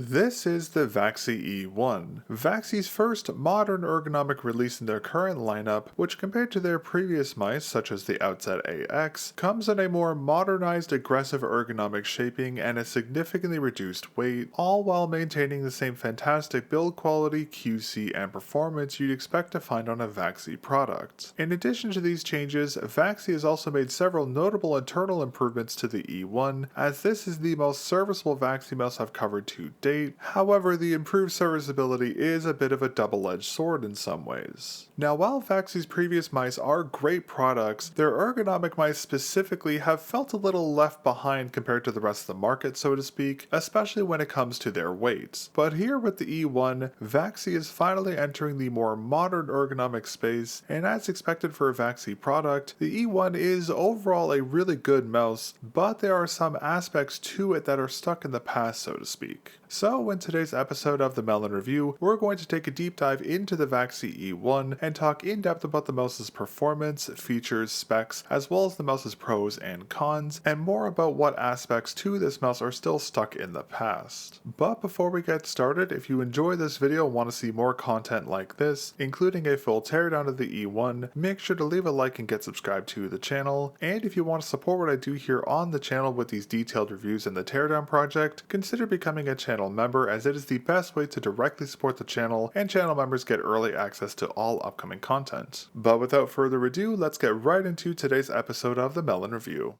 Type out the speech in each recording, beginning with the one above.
This is the VAXEE E1, VAXEE's first modern ergonomic release in their current lineup, which compared to their previous mice such as the Outset AX, comes in a more modernized aggressive ergonomic shaping and a significantly reduced weight, all while maintaining the same fantastic build quality, QC, and performance you'd expect to find on a VAXEE product. In addition to these changes, VAXEE has also made several notable internal improvements to the E1, as this is the most serviceable VAXEE mouse I've covered to date. However, the improved serviceability is a bit of a double-edged sword in some ways. Now, while VAXEE's previous mice are great products, their ergonomic mice specifically have felt a little left behind compared to the rest of the market, so to speak, especially when it comes to their weights. But here with the E1, VAXEE is finally entering the more modern ergonomic space, and as expected for a VAXEE product, the E1 is overall a really good mouse, but there are some aspects to it that are stuck in the past, so to speak. So in today's episode of the mel0n Review, we're going to take a deep dive into the VAXEE E1 and talk in depth about the mouse's performance, features, specs, as well as the mouse's pros and cons, and more about what aspects to this mouse are still stuck in the past. But before we get started, if you enjoy this video and want to see more content like this, including a full teardown of the E1, make sure to leave a like and get subscribed to the channel, and if you want to support what I do here on the channel with these detailed reviews and the teardown project, consider becoming a channel member, as it is the best way to directly support the channel, and channel members get early access to all upcoming content. But without further ado, let's get right into today's episode of the mel0n Review.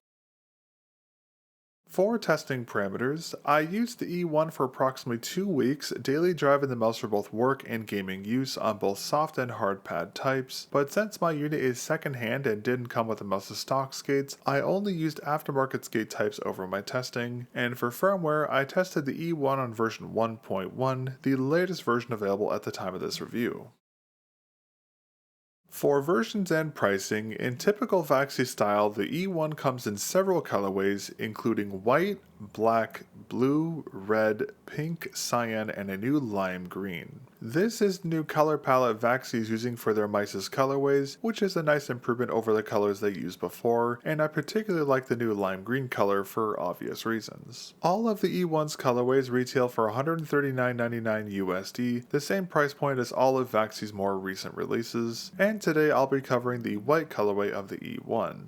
For testing parameters, I used the E1 for approximately 2 weeks, daily driving the mouse for both work and gaming use on both soft and hard pad types, but since my unit is second-hand and didn't come with the mouse's stock skates, I only used aftermarket skate types over my testing, and for firmware, I tested the E1 on version 1.1, the latest version available at the time of this review. For versions and pricing, in typical VAXEE style, the E1 comes in several colorways, including white, black, blue, red, pink, cyan, and a new lime green. This is the new color palette VAXEE is using for their mice's colorways, which is a nice improvement over the colors they used before, and I particularly like the new lime green color for obvious reasons. All of the E1's colorways retail for $139.99 USD, the same price point as all of VAXEE's more recent releases, and today I'll be covering the white colorway of the E1.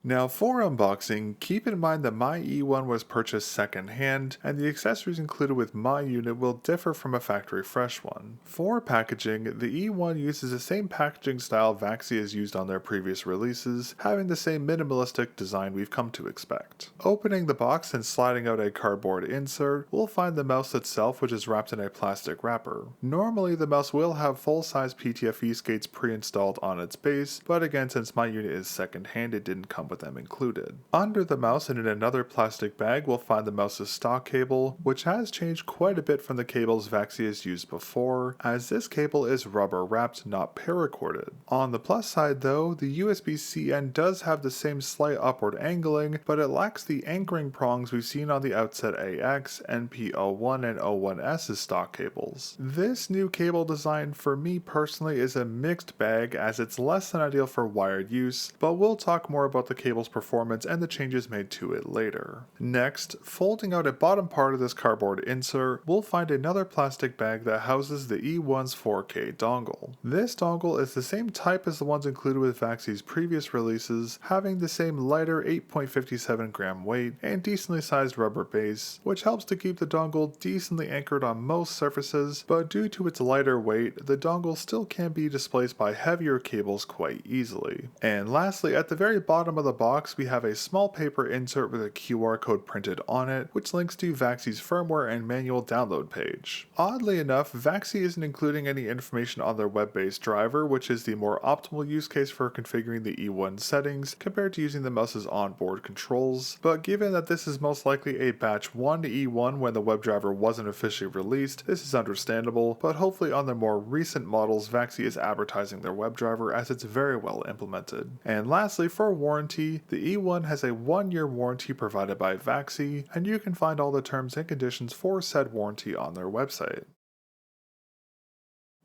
Now for unboxing, keep in mind that my E1 was purchased second-hand, and the accessories included with my unit will differ from a factory fresh one. For packaging, the E1 uses the same packaging style VAXEE has used on their previous releases, having the same minimalistic design we've come to expect. Opening the box and sliding out a cardboard insert, we'll find the mouse itself, which is wrapped in a plastic wrapper. Normally the mouse will have full-size PTFE skates pre-installed on its base, but again, since my unit is second-hand, it didn't come with them included. Under the mouse and in another plastic bag, we'll find the mouse's stock cable, which has changed quite a bit from the cables VAXEE has used before, as this cable is rubber wrapped, not paracorded. On the plus side though, the USB-C end does have the same slight upward angling, but it lacks the anchoring prongs we've seen on the Outset AX, NP01, and O1S's stock cables. This new cable design for me personally is a mixed bag, as it's less than ideal for wired use, but we'll talk more about the cable's performance and the changes made to it later. Next, folding out a bottom part of this cardboard insert, we'll find another plastic bag that houses the E1's 4K dongle. This dongle is the same type as the ones included with VAXEE's previous releases, having the same lighter 8.57 gram weight and decently sized rubber base, which helps to keep the dongle decently anchored on most surfaces, but due to its lighter weight, the dongle still can be displaced by heavier cables quite easily. And lastly, at the very bottom of the box, we have a small paper insert with a QR code printed on it, which links to VAXEE's firmware and manual download page. Oddly enough, VAXEE isn't including any information on their web-based driver, which is the more optimal use case for configuring the E1 settings compared to using the mouse's onboard controls, but given that this is most likely a batch 1 E1 when the web driver wasn't officially released, this is understandable, but hopefully on their more recent models, VAXEE is advertising their web driver as it's very well implemented. And lastly, for warranty, the E1 has a 1-year warranty provided by VAXEE, and you can find all the terms and conditions for said warranty on their website.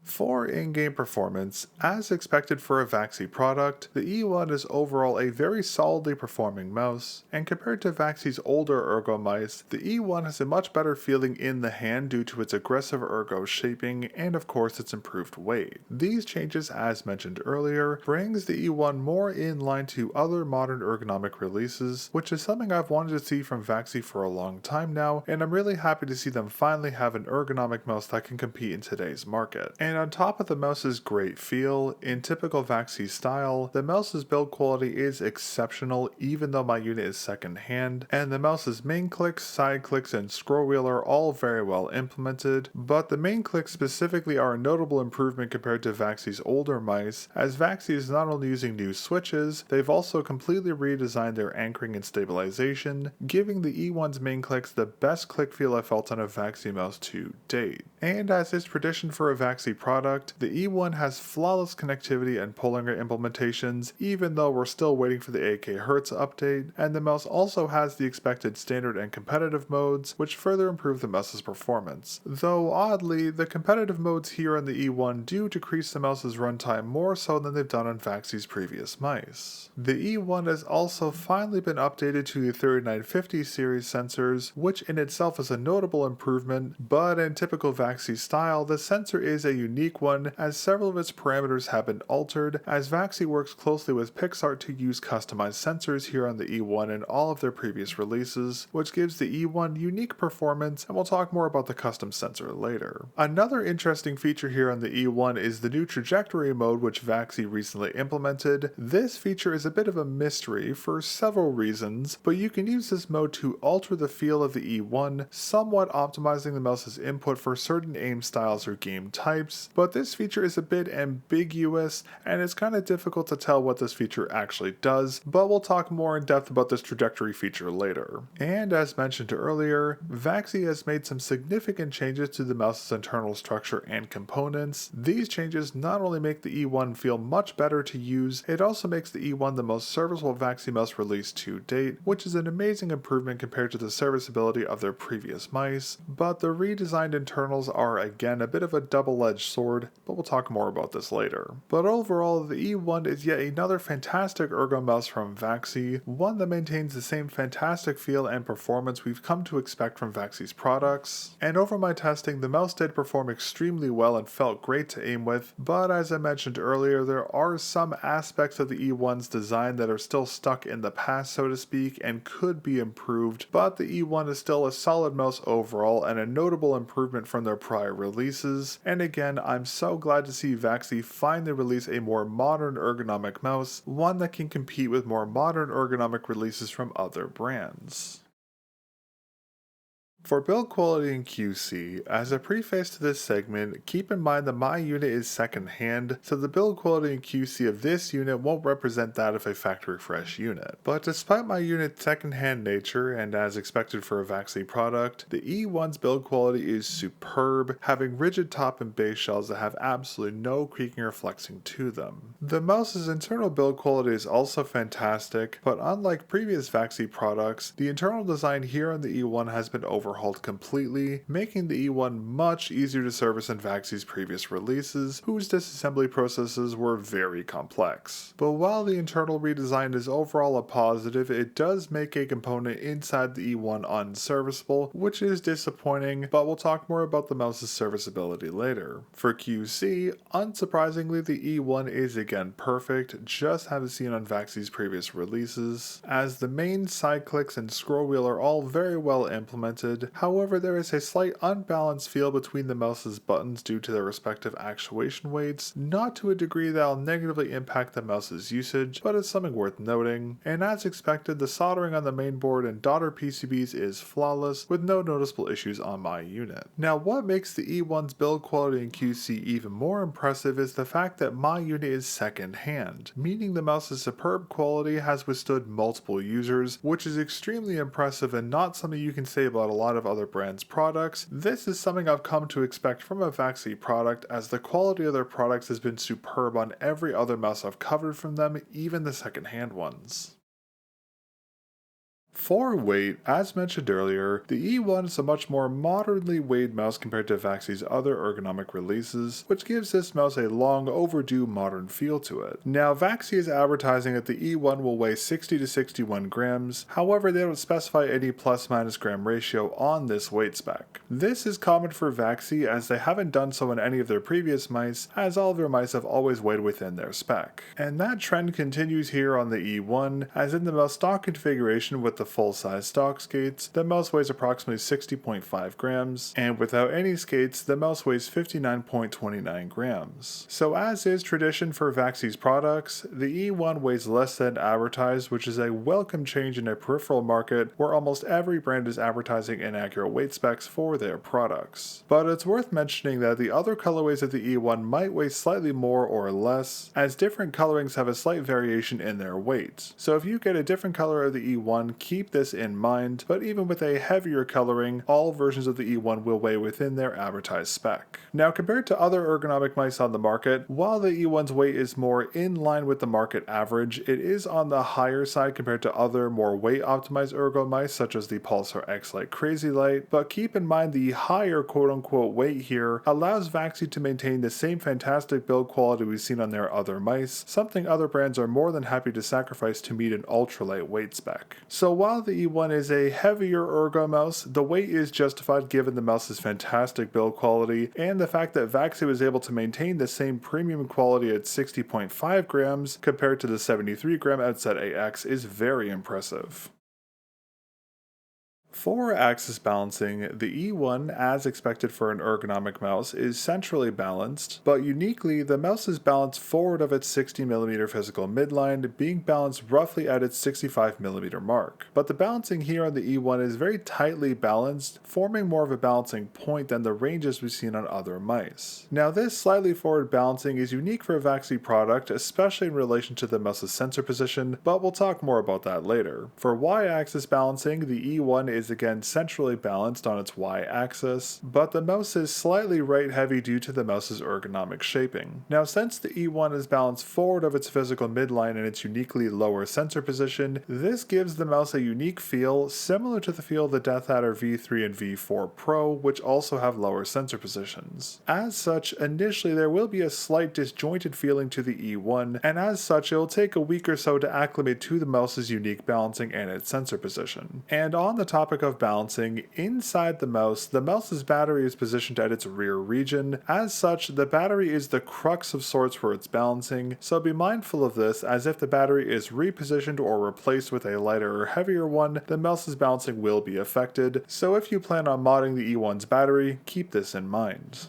For in-game performance, as expected for a VAXEE product, the E1 is overall a very solidly performing mouse, and compared to VAXEE's older ergo mice, the E1 has a much better feeling in the hand due to its aggressive ergo shaping and of course its improved weight. These changes, as mentioned earlier, brings the E1 more in line to other modern ergonomic releases, which is something I've wanted to see from VAXEE for a long time now, and I'm really happy to see them finally have an ergonomic mouse that can compete in today's market. And on top of the mouse's great feel, in typical VAXEE style, the mouse's build quality is exceptional even though my unit is second hand, and the mouse's main clicks, side clicks, and scroll wheel are all very well implemented, but the main clicks specifically are a notable improvement compared to VAXEE's older mice, as VAXEE is not only using new switches, they've also completely redesigned their anchoring and stabilization, giving the E1's main clicks the best click feel I felt on a VAXEE mouse to date. And as is tradition for a VAXEE product, the E1 has flawless connectivity and polling rate implementations, even though we're still waiting for the 8K Hz update, and the mouse also has the expected standard and competitive modes, which further improve the mouse's performance. Though oddly, the competitive modes here on the E1 do decrease the mouse's runtime more so than they've done on VAXEE's previous mice. The E1 has also finally been updated to the 3950 series sensors, which in itself is a notable improvement, but in typical VAXEE style, the sensor is a unique one as several of its parameters have been altered, as VAXEE works closely with PixArt to use customized sensors here on the E1 in all of their previous releases, which gives the E1 unique performance, and we'll talk more about the custom sensor later. Another interesting feature here on the E1 is the new trajectory mode which VAXEE recently implemented. This feature is a bit of a mystery for several reasons, but you can use this mode to alter the feel of the E1, somewhat optimizing the mouse's input for certain aim styles or game types, but this feature is a bit ambiguous and it's kind of difficult to tell what this feature actually does, but we'll talk more in depth about this trajectory feature later. And as mentioned earlier, VAXEE has made some significant changes to the mouse's internal structure and components. These changes not only make the E1 feel much better to use, it also makes the E1 the most serviceable VAXEE mouse released to date, which is an amazing improvement compared to the serviceability of their previous mice, but the redesigned internals are again a bit of a double-edged sword, but we'll talk more about this later. But overall, the E1 is yet another fantastic ergo mouse from VAXEE, one that maintains the same fantastic feel and performance we've come to expect from VAXEE's products, and over my testing, the mouse did perform extremely well and felt great to aim with, but as I mentioned earlier, there are some aspects of the E1's design that are still stuck in the past, so to speak, and could be improved, but the E1 is still a solid mouse overall and a notable improvement from their prior releases, and again, I'm so glad to see VAXEE finally release a more modern ergonomic mouse, one that can compete with more modern ergonomic releases from other brands. For build quality and QC, as a preface to this segment, keep in mind that my unit is second hand, so the build quality and QC of this unit won't represent that of a factory fresh unit. But despite my unit's second hand nature, and as expected for a VAXEE product, the E1's build quality is superb, having rigid top and base shells that have absolutely no creaking or flexing to them. The mouse's internal build quality is also fantastic, but unlike previous VAXEE products, the internal design here on the E1 has been overhauled completely, making the E1 much easier to service than VAXEE's previous releases, whose disassembly processes were very complex. But while the internal redesign is overall a positive, it does make a component inside the E1 unserviceable, which is disappointing, but we'll talk more about the mouse's serviceability later. For QC, unsurprisingly, the E1 is again perfect, just as seen on VAXEE's previous releases, as the main side clicks and scroll wheel are all very well implemented. However, there is a slight unbalanced feel between the mouse's buttons due to their respective actuation weights, not to a degree that will negatively impact the mouse's usage, but it's something worth noting. And as expected, the soldering on the main board and daughter PCBs is flawless, with no noticeable issues on my unit. Now, what makes the E1's build quality and QC even more impressive is the fact that my unit is second hand, meaning the mouse's superb quality has withstood multiple users, which is extremely impressive and not something you can say about a lot of other brands' products. This is something I've come to expect from a VAXEE product, as the quality of their products has been superb on every other mouse I've covered from them, even the second-hand ones. For weight, as mentioned earlier, the E1 is a much more modernly weighed mouse compared to VAXEE's other ergonomic releases, which gives this mouse a long overdue modern feel to it. Now, VAXEE is advertising that the E1 will weigh 60 to 61 grams, however they don't specify any plus-minus gram ratio on this weight spec. This is common for VAXEE as they haven't done so in any of their previous mice, as all of their mice have always weighed within their spec. And that trend continues here on the E1, as in the mouse stock configuration with the full-size stock skates, the mouse weighs approximately 60.5 grams, and without any skates, the mouse weighs 59.29 grams. So as is tradition for VAXEE's products, the E1 weighs less than advertised, which is a welcome change in a peripheral market where almost every brand is advertising inaccurate weight specs for their products. But it's worth mentioning that the other colorways of the E1 might weigh slightly more or less, as different colorings have a slight variation in their weight. So if you get a different color of the E1, keep this in mind, but even with a heavier coloring, all versions of the E1 will weigh within their advertised spec. Now, compared to other ergonomic mice on the market, while the E1's weight is more in line with the market average, it is on the higher side compared to other more weight optimized ergo mice such as the Pulsar X Lite Crazy Light, but keep in mind the higher quote-unquote weight here allows VAXEE to maintain the same fantastic build quality we've seen on their other mice, something other brands are more than happy to sacrifice to meet an ultralight weight spec. So while the E1 is a heavier ergo mouse, the weight is justified given the mouse's fantastic build quality and the fact that VAXEE was able to maintain the same premium quality at 60.5 grams compared to the 73 gram Outset AX is very impressive. For axis balancing, the E1, as expected for an ergonomic mouse, is centrally balanced, but uniquely, the mouse is balanced forward of its 60mm physical midline, being balanced roughly at its 65mm mark. But the balancing here on the E1 is very tightly balanced, forming more of a balancing point than the ranges we've seen on other mice. Now, this slightly forward balancing is unique for a VAXEE product, especially in relation to the mouse's sensor position, but we'll talk more about that later. For Y-axis balancing, the E1 is again centrally balanced on its y-axis, but the mouse is slightly right-heavy due to the mouse's ergonomic shaping. Now, since the E1 is balanced forward of its physical midline in its uniquely lower sensor position, this gives the mouse a unique feel similar to the feel of the Death Adder V3 and V4 Pro, which also have lower sensor positions. As such, initially there will be a slight disjointed feeling to the E1, and as such it will take a week or so to acclimate to the mouse's unique balancing and its sensor position. And on the topic of balancing, inside the mouse's battery is positioned at its rear region. As such, the battery is the crux of sorts for its balancing, so be mindful of this, as if the battery is repositioned or replaced with a lighter or heavier one, the mouse's balancing will be affected, so if you plan on modding the E1's battery, keep this in mind.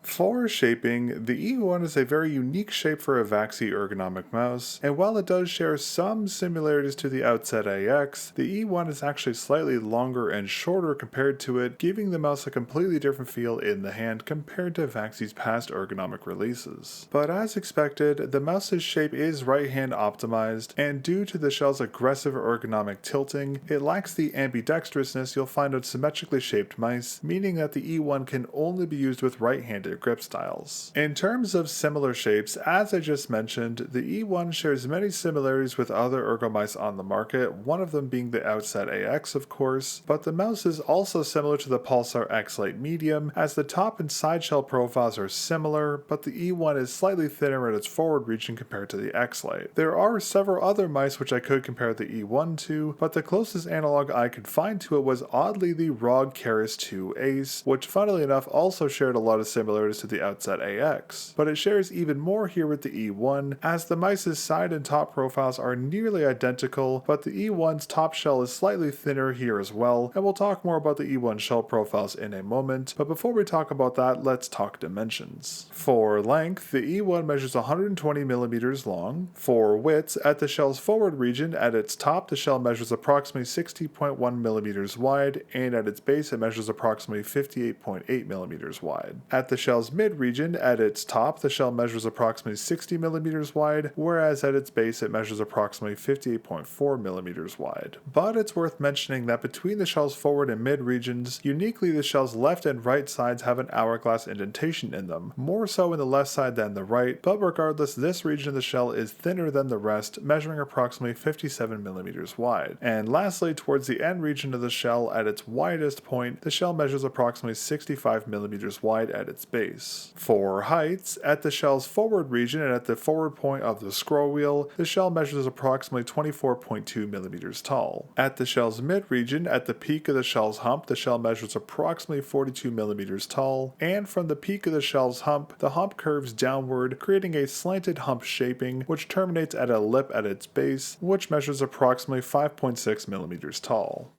For shaping, the E1 is a very unique shape for a VAXEE ergonomic mouse, and while it does share some similarities to the Outset AX, the E1 is actually slightly longer and shorter compared to it, giving the mouse a completely different feel in the hand compared to VAXEE's past ergonomic releases. But as expected, the mouse's shape is right-hand optimized, and due to the shell's aggressive ergonomic tilting, it lacks the ambidextrousness you'll find on symmetrically shaped mice, meaning that the E1 can only be used with right-handed grip styles. In terms of similar shapes, as I just mentioned, the E1 shares many similarities with other ergo mice on the market, one of them being the Outset AX of course, but the mouse is also similar to the Pulsar X Lite Medium, as the top and side shell profiles are similar, but the E1 is slightly thinner at its forward region compared to the X Lite. There are several other mice which I could compare the E1 to, but the closest analog I could find to it was oddly the ROG Keras 2 Ace, which funnily enough also shared a lot of similarities to the Outset AX, but it shares even more here with the E1, as the mice's side and top profiles are nearly identical, but the E1's top shell is slightly thinner here as well, and we'll talk more about the E1 shell profiles in a moment, but before we talk about that, let's talk dimensions. For length, the E1 measures 120mm long. For width, at the shell's forward region, at its top the shell measures approximately 60.1mm wide, and at its base it measures approximately 58.8mm wide. At the shell shell's mid-region, at its top, the shell measures approximately 60 millimeters wide, whereas at its base it measures approximately 58.4 millimeters wide. But it's worth mentioning that between the shell's forward and mid regions, uniquely the shell's left and right sides have an hourglass indentation in them, more so in the left side than the right, but regardless, this region of the shell is thinner than the rest, measuring approximately 57 millimeters wide. And lastly, towards the end region of the shell, at its widest point, the shell measures approximately 65 millimeters wide at its base. For heights, at the shell's forward region and at the forward point of the scroll wheel, the shell measures approximately 24.2 millimeters tall. At the shell's mid region, at the peak of the shell's hump, the shell measures approximately 42 millimeters tall, and from the peak of the shell's hump, the hump curves downward, creating a slanted hump shaping, which terminates at a lip at its base, which measures approximately 5.6 millimeters tall.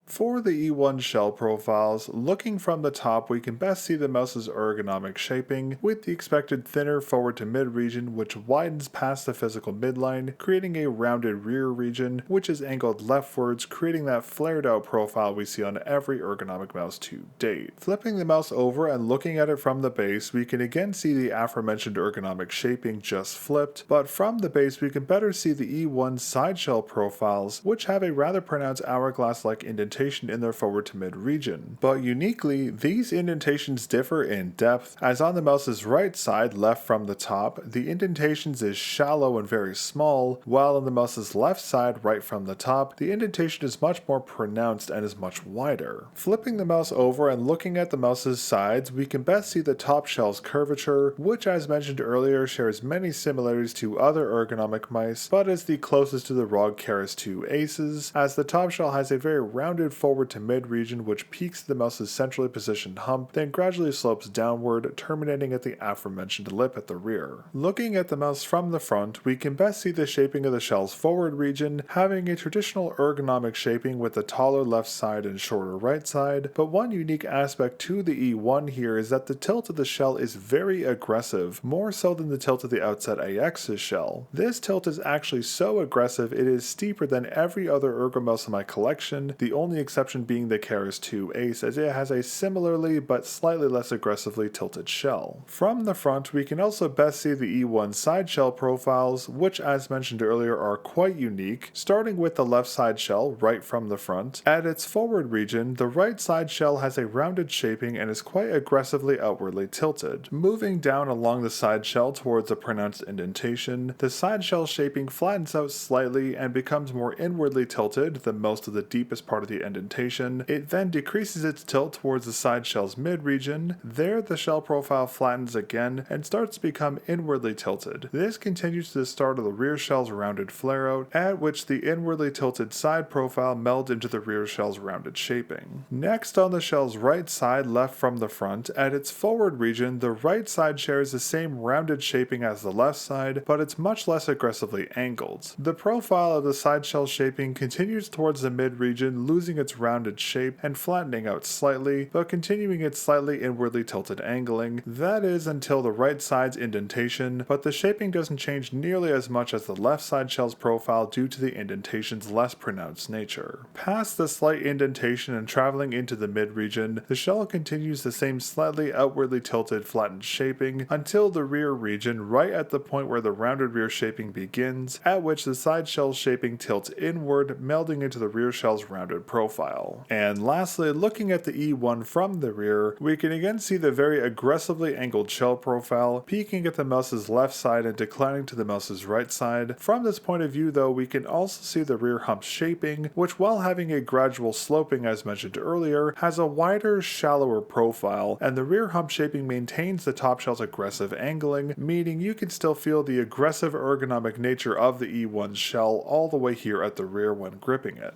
For the E1 shell profiles, looking from the top we can best see the mouse's ergonomic shaping, with the expected thinner forward to mid region which widens past the physical midline, creating a rounded rear region which is angled leftwards, creating that flared out profile we see on every ergonomic mouse to date. Flipping the mouse over and looking at it from the base, we can again see the aforementioned ergonomic shaping just flipped, but from the base we can better see the E1 side shell profiles, which have a rather pronounced hourglass-like indentation in their forward to mid region. But uniquely, these indentations differ in depth, as on the mouse's right side left from the top, the indentations is shallow and very small, while on the mouse's left side right from the top, the indentation is much more pronounced and is much wider. Flipping the mouse over and looking at the mouse's sides, we can best see the top shell's curvature, which as mentioned earlier shares many similarities to other ergonomic mice, but is the closest to the ROG Keras 2 Aces, as the top shell has a very rounded forward to mid region which peaks the mouse's centrally positioned hump, then gradually slopes downward, terminating at the aforementioned lip at the rear. Looking at the mouse from the front, we can best see the shaping of the shell's forward region, having a traditional ergonomic shaping with the taller left side and shorter right side, but one unique aspect to the E1 here is that the tilt of the shell is very aggressive, more so than the tilt of the Outset AX's shell. This tilt is actually so aggressive it is steeper than every other ergo mouse in my collection, the only exception being the Keras 2 Ace, as it has a similarly but slightly less aggressively tilted shell. From the front, we can also best see the E1 side shell profiles, which as mentioned earlier are quite unique, starting with the left side shell right from the front. At its forward region, the right side shell has a rounded shaping and is quite aggressively outwardly tilted. Moving down along the side shell towards a pronounced indentation, the side shell shaping flattens out slightly and becomes more inwardly tilted than most of the deepest part of the indentation. It then decreases its tilt towards the side shell's mid region. There the shell profile flattens again and starts to become inwardly tilted. This continues to the start of the rear shell's rounded flare out, at which the inwardly tilted side profile melds into the rear shell's rounded shaping. Next, on the shell's right side left from the front, at its forward region, the right side shares the same rounded shaping as the left side, but it's much less aggressively angled. The profile of the side shell shaping continues towards the mid region, losing its rounded shape and flattening out slightly, but continuing its slightly inwardly tilted angling. That is until the right side's indentation, but the shaping doesn't change nearly as much as the left side shell's profile due to the indentation's less pronounced nature. Past the slight indentation and traveling into the mid region, the shell continues the same slightly outwardly tilted flattened shaping until the rear region, right at the point where the rounded rear shaping begins, at which the side shell's shaping tilts inward, melding into the rear shell's rounded profile. And lastly, looking at the E1 from the rear, we can again see the very aggressively angled shell profile, peaking at the mouse's left side and declining to the mouse's right side. From this point of view though, we can also see the rear hump shaping, which while having a gradual sloping as mentioned earlier, has a wider, shallower profile, and the rear hump shaping maintains the top shell's aggressive angling, meaning you can still feel the aggressive ergonomic nature of the E1 shell all the way here at the rear when gripping it.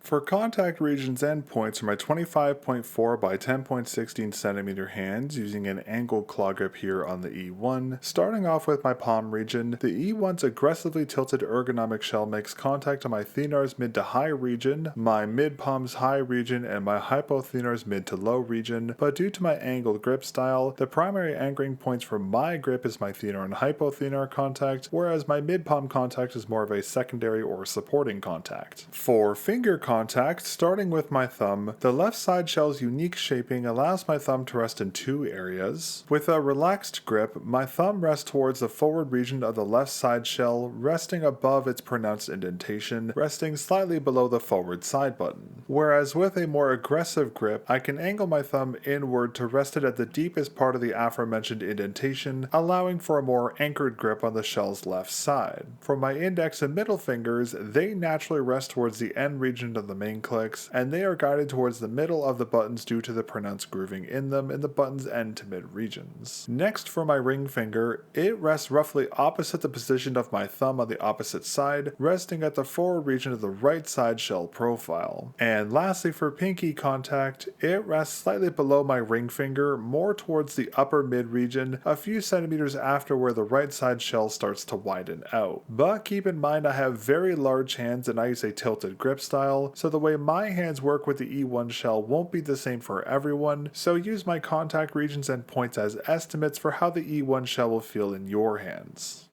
For contact regions and points for my 25.4 by 10.16 centimeter hands using an angled claw grip here on the E1, starting off with my palm region, the E1's aggressively tilted ergonomic shell makes contact on my thenar's mid to high region, my mid palm's high region, and my hypothenar's mid to low region, but due to my angled grip style, the primary anchoring points for my grip is my thenar and hypothenar contact, whereas my mid palm contact is more of a secondary or supporting contact. For finger contact, starting with my thumb, the left side shell's unique shaping allows my thumb to rest in two areas. With a relaxed grip, my thumb rests towards the forward region of the left side shell, resting above its pronounced indentation, resting slightly below the forward side button. Whereas with a more aggressive grip, I can angle my thumb inward to rest it at the deepest part of the aforementioned indentation, allowing for a more anchored grip on the shell's left side. For my index and middle fingers, they naturally rest towards the end region of the main clicks, and they are guided towards the middle of the buttons due to the pronounced grooving in them in the button's end to mid regions. Next, for my ring finger, it rests roughly opposite the position of my thumb on the opposite side, resting at the forward region of the right side shell profile. And lastly, for pinky contact, it rests slightly below my ring finger, more towards the upper mid region, a few centimeters after where the right side shell starts to widen out. But keep in mind I have very large hands and I use a tilted grip style, so the way my hands work with the E1 shell won't be the same for everyone, so use my contact regions and points as estimates for how the E1 shell will feel in your hands.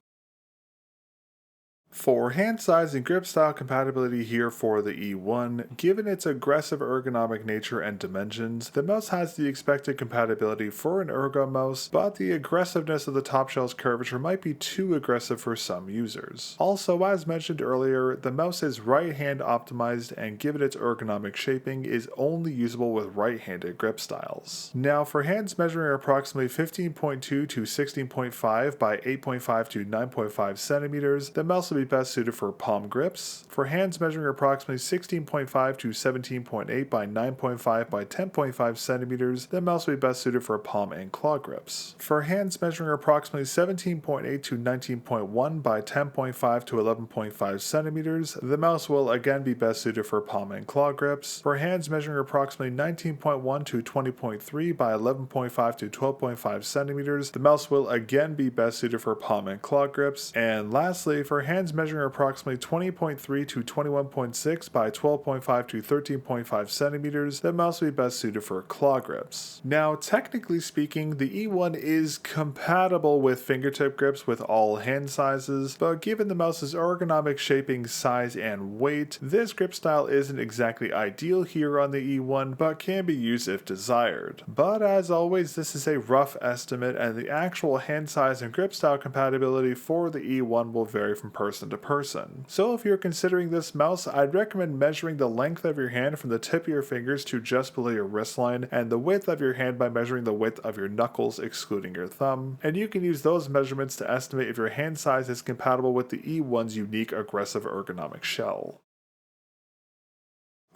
For hand size and grip style compatibility here for the E1, given its aggressive ergonomic nature and dimensions, the mouse has the expected compatibility for an ergo mouse, but the aggressiveness of the top shell's curvature might be too aggressive for some users. Also, as mentioned earlier, the mouse is right-hand optimized and given its ergonomic shaping is only usable with right-handed grip styles. Now for hands measuring approximately 15.2 to 16.5 by 8.5 to 9.5 centimeters, the mouse will be best suited for palm grips. For hands measuring approximately 16.5 to 17.8 by 9.5 by 10.5 centimeters, the mouse will be best suited for palm and claw grips. For hands measuring approximately 17.8 to 19.1 by 10.5 to 11.5 centimeters, the mouse will again be best suited for palm and claw grips. For hands measuring approximately 19.1 to 20.3 by 11.5 to 12.5 centimeters, the mouse will again be best suited for palm and claw grips. And lastly, for hands measuring approximately 20.3 to 21.6 by 12.5 to 13.5 centimeters, the mouse will be best suited for claw grips. Now, technically speaking, the E1 is compatible with fingertip grips with all hand sizes, but given the mouse's ergonomic shaping, size, and weight, this grip style isn't exactly ideal here on the E1, but can be used if desired. But as always, this is a rough estimate, and the actual hand size and grip style compatibility for the E1 will vary from person to person. So if you're considering this mouse, I'd recommend measuring the length of your hand from the tip of your fingers to just below your wrist line, and the width of your hand by measuring the width of your knuckles excluding your thumb, and you can use those measurements to estimate if your hand size is compatible with the E1's unique aggressive ergonomic shell.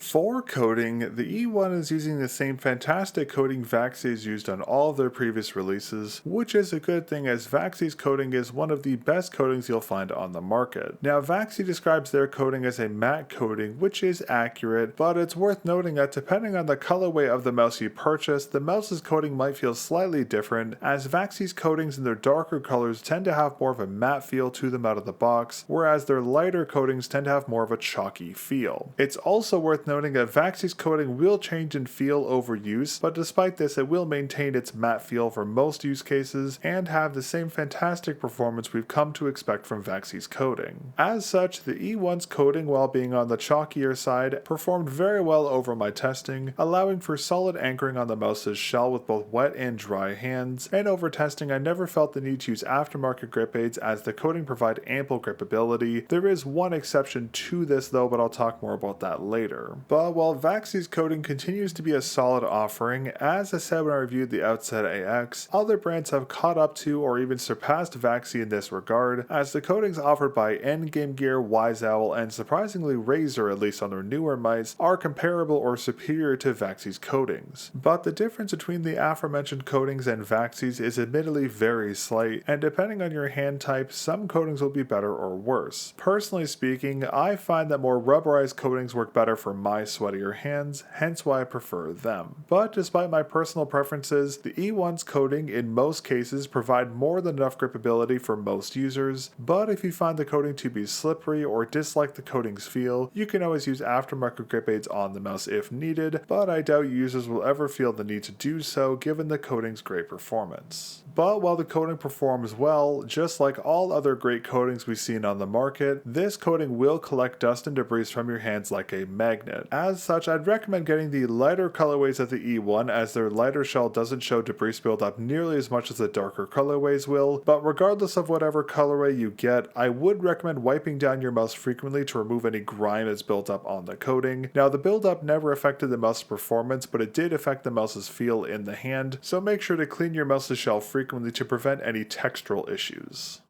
For coding, the E1 is using the same fantastic coding VAXEE has used on all of their previous releases, which is a good thing as VAXEE's coding is one of the best codings you'll find on the market. Now, VAXEE describes their coding as a matte coating, which is accurate, but it's worth noting that depending on the colorway of the mouse you purchase, the mouse's coating might feel slightly different, as VAXEE's coatings in their darker colors tend to have more of a matte feel to them out of the box, whereas their lighter coatings tend to have more of a chalky feel. It's also worth noting that VAXEE's coating will change in feel over use, but despite this it will maintain its matte feel for most use cases and have the same fantastic performance we've come to expect from VAXEE's coating. As such, the E1's coating, while being on the chalkier side, performed very well over my testing, allowing for solid anchoring on the mouse's shell with both wet and dry hands, and over testing I never felt the need to use aftermarket grip aids as the coating provide ample gripability. There is one exception to this though, but I'll talk more about that later. But while VAXEE's coating continues to be a solid offering, as I said when I reviewed the Outset AX, other brands have caught up to or even surpassed VAXEE in this regard, as the coatings offered by Endgame Gear, Wise Owl, and surprisingly Razer, at least on their newer mice, are comparable or superior to VAXEE's coatings. But the difference between the aforementioned coatings and VAXEE's is admittedly very slight, and depending on your hand type, some coatings will be better or worse. Personally speaking, I find that more rubberized coatings work better for my sweatier hands, hence why I prefer them. But despite my personal preferences, the E1's coating in most cases provide more than enough gripability for most users, but if you find the coating to be slippery or dislike the coating's feel, you can always use aftermarket grip aids on the mouse if needed, but I doubt users will ever feel the need to do so given the coating's great performance. But while the coating performs well, just like all other great coatings we've seen on the market, this coating will collect dust and debris from your hands like a magnet. As such, I'd recommend getting the lighter colorways of the E1 as their lighter shell doesn't show debris buildup nearly as much as the darker colorways will, but regardless of whatever colorway you get, I would recommend wiping down your mouse frequently to remove any grime that's built up on the coating. Now, the buildup never affected the mouse's performance, but it did affect the mouse's feel in the hand, so make sure to clean your mouse's shell frequently to prevent any textural issues.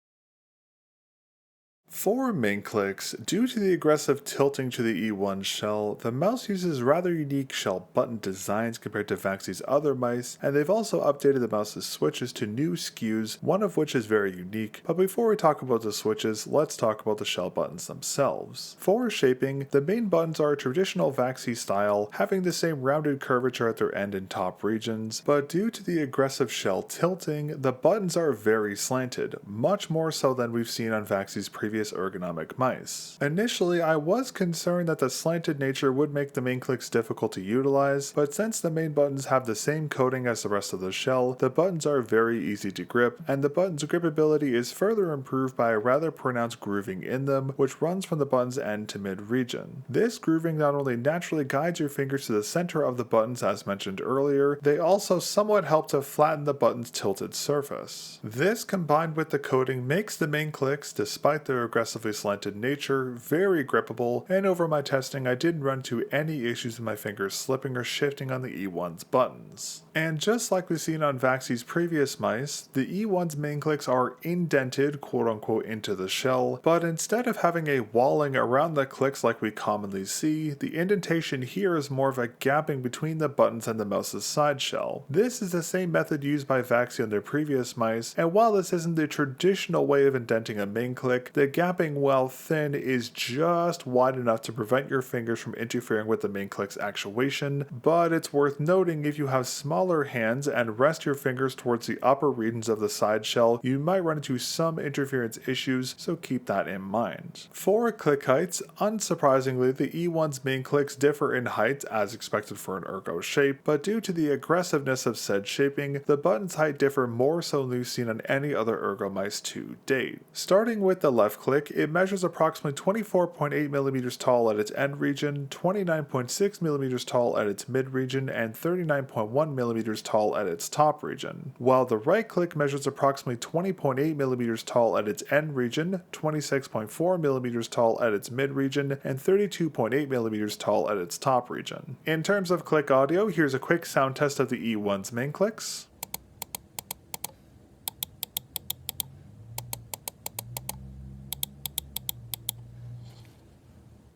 For main clicks, due to the aggressive tilting to the E1 shell, the mouse uses rather unique shell button designs compared to VAXEE's other mice, and they've also updated the mouse's switches to new SKUs, one of which is very unique. But before we talk about the switches, let's talk about the shell buttons themselves. For shaping, the main buttons are a traditional VAXEE style, having the same rounded curvature at their end and top regions, but due to the aggressive shell tilting, the buttons are very slanted, much more so than we've seen on VAXEE's previous ergonomic mice. Initially, I was concerned that the slanted nature would make the main clicks difficult to utilize, but since the main buttons have the same coating as the rest of the shell, the buttons are very easy to grip, and the button's gripability is further improved by a rather pronounced grooving in them, which runs from the button's end to mid-region. This grooving not only naturally guides your fingers to the center of the buttons as mentioned earlier, they also somewhat help to flatten the button's tilted surface. This combined with the coating makes the main clicks, despite their aggressively slanted nature, very grippable, and over my testing I didn't run into any issues with my fingers slipping or shifting on the E1's buttons. And just like we've seen on VAXEE's previous mice, the E1's main clicks are indented quote unquote into the shell, but instead of having a walling around the clicks like we commonly see, the indentation here is more of a gapping between the buttons and the mouse's side shell. This is the same method used by VAXEE on their previous mice, and while this isn't the traditional way of indenting a main click, the gapping, while thin, is just wide enough to prevent your fingers from interfering with the main click's actuation, but it's worth noting if you have smaller hands and rest your fingers towards the upper regions of the side shell, you might run into some interference issues, so keep that in mind. For click heights, unsurprisingly, the E1's main clicks differ in height as expected for an ergo shape, but due to the aggressiveness of said shaping, the button's height differ more so than we've seen on any other ergo mice to date. Starting with the left click, it measures approximately 24.8mm tall at its end region, 29.6mm tall at its mid region, and 39.1mm tall at its top region, while the right click measures approximately 20.8mm tall at its end region, 26.4mm tall at its mid region, and 32.8mm tall at its top region. In terms of click audio, here's a quick sound test of the E1's main clicks.